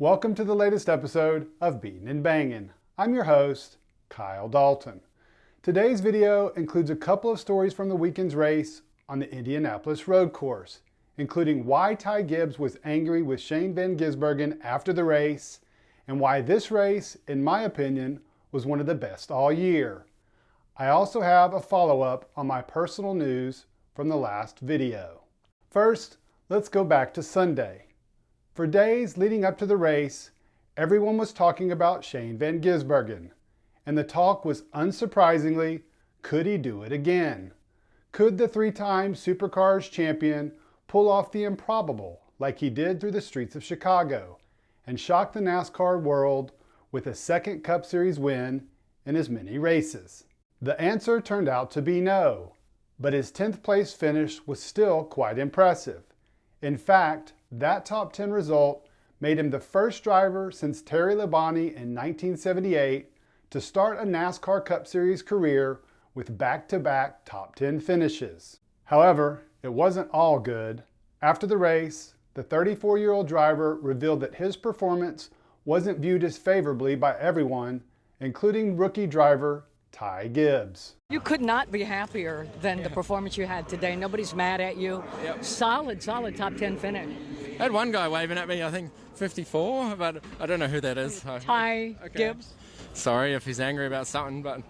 Welcome to the latest episode of Beatin' and Bangin'. I'm your host, Kyle Dalton. Today's video includes a couple of stories from the weekend's race on the Indianapolis Road Course, including why Ty Gibbs was angry with Shane Van Gisbergen after the race, and why this race, in my opinion, was one of the best all year. I also have a follow-up on my personal news from the last video. First, let's go back to Sunday. For days leading up to the race, everyone was talking about Shane Van Gisbergen, and the talk was unsurprisingly, could he do it again? Could the three-time Supercars champion pull off the improbable like he did through the streets of Chicago and shock the NASCAR world with a second Cup Series win in as many races? The answer turned out to be no, but his 10th place finish was still quite impressive. In fact, that top 10 result made him the first driver since Terry Labonte in 1978 to start a NASCAR Cup Series career with back-to-back top 10 finishes. However, it wasn't all good. After the race, the 34-year-old driver revealed that his performance wasn't viewed as favorably by everyone, including rookie driver Ty Gibbs. You could not be happier than the performance you had today. Nobody's mad at you. Yep. Solid top 10 finish. I had one guy waving at me, I think 54, but I don't know who that is. Ty Gibbs. Sorry if he's angry about something, but...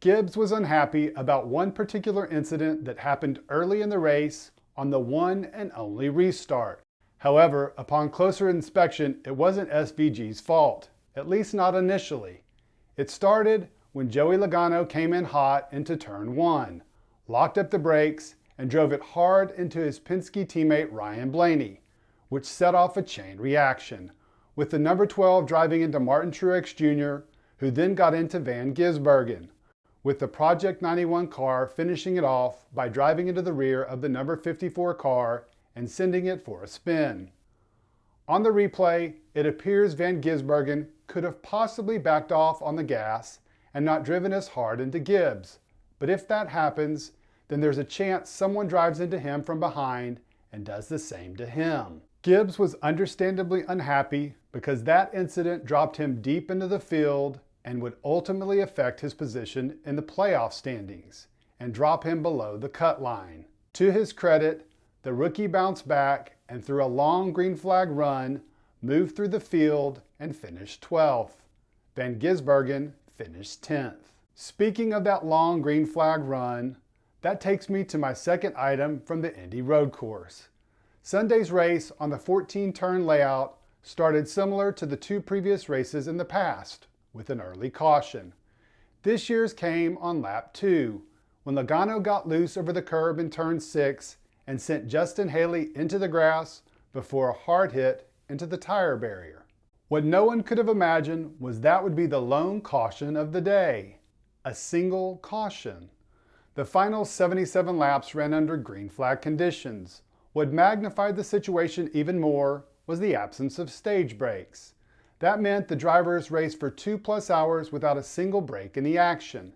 Gibbs was unhappy about one particular incident that happened early in the race on the one and only restart. However, upon closer inspection, it wasn't SVG's fault, at least not initially. It started when Joey Logano came in hot into turn 1, locked up the brakes, and drove it hard into his Penske teammate Ryan Blaney, which set off a chain reaction, with the number 12 driving into Martin Truex Jr., who then got into Van Gisbergen, with the Project 91 car finishing it off by driving into the rear of the number 54 car and sending it for a spin. On the replay, it appears Van Gisbergen could have possibly backed off on the gas and not driven as hard into Gibbs. But if that happens, then there's a chance someone drives into him from behind and does the same to him. Gibbs was understandably unhappy because that incident dropped him deep into the field and would ultimately affect his position in the playoff standings and drop him below the cut line. To his credit, the rookie bounced back and through a long green flag run, moved through the field and finished 12th. Van Gisbergen finished 10th. Speaking of that long green flag run, that takes me to my second item from the Indy Road Course. Sunday's race on the 14-turn layout started similar to the two previous races in the past, with an early caution. This year's came on lap 2, when Logano got loose over the curb in turn 6 and sent Justin Haley into the grass before a hard hit into the tire barrier. What no one could have imagined was that would be the lone caution of the day. A single caution. The final 77 laps ran under green flag conditions. What magnified the situation even more was the absence of stage breaks. That meant the drivers raced for 2+ hours without a single break in the action,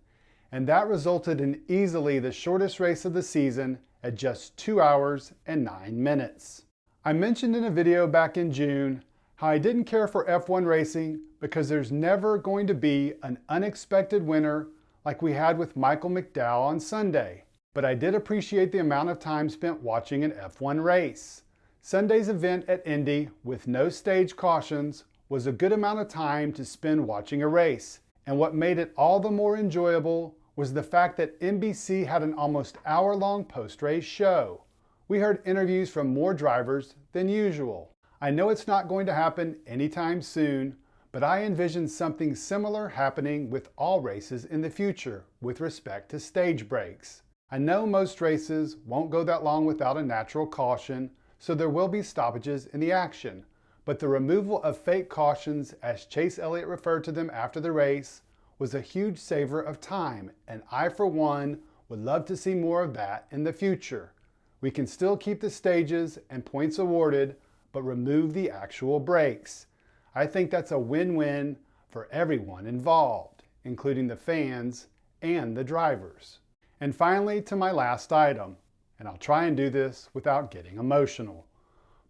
and that resulted in easily the shortest race of the season at just 2 hours and 9 minutes. I mentioned in a video back in June how I didn't care for F1 racing because there's never going to be an unexpected winner like we had with Michael McDowell on Sunday. But I did appreciate the amount of time spent watching an F1 race. Sunday's event at Indy, with no stage cautions, was a good amount of time to spend watching a race. And what made it all the more enjoyable was the fact that NBC had an almost hour-long post-race show. We heard interviews from more drivers than usual. I know it's not going to happen anytime soon, but I envision something similar happening with all races in the future with respect to stage breaks. I know most races won't go that long without a natural caution, so there will be stoppages in the action. But the removal of fake cautions, as Chase Elliott referred to them after the race, was a huge saver of time, and I, for one, would love to see more of that in the future. We can still keep the stages and points awarded, but remove the actual breaks. I think that's a win-win for everyone involved, including the fans and the drivers. And finally, to my last item, and I'll try and do this without getting emotional.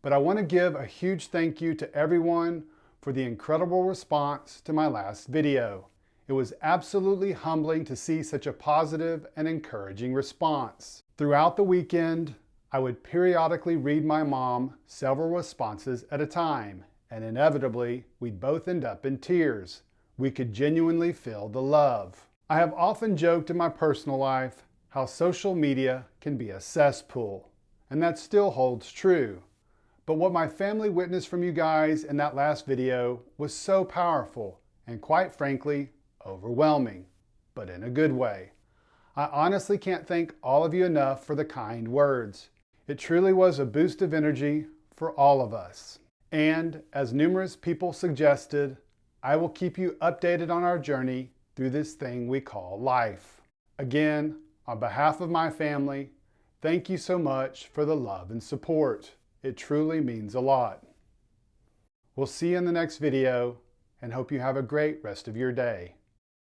But I want to give a huge thank you to everyone for the incredible response to my last video. It was absolutely humbling to see such a positive and encouraging response. Throughout the weekend, I would periodically read my mom several responses at a time, and inevitably, we'd both end up in tears. We could genuinely feel the love. I have often joked in my personal life how social media can be a cesspool, and that still holds true. But what my family witnessed from you guys in that last video was so powerful and, quite frankly, overwhelming, but in a good way. I honestly can't thank all of you enough for the kind words. It truly was a boost of energy for all of us. And as numerous people suggested, I will keep you updated on our journey through this thing we call life. Again, on behalf of my family, thank you so much for the love and support. It truly means a lot. We'll see you in the next video and hope you have a great rest of your day.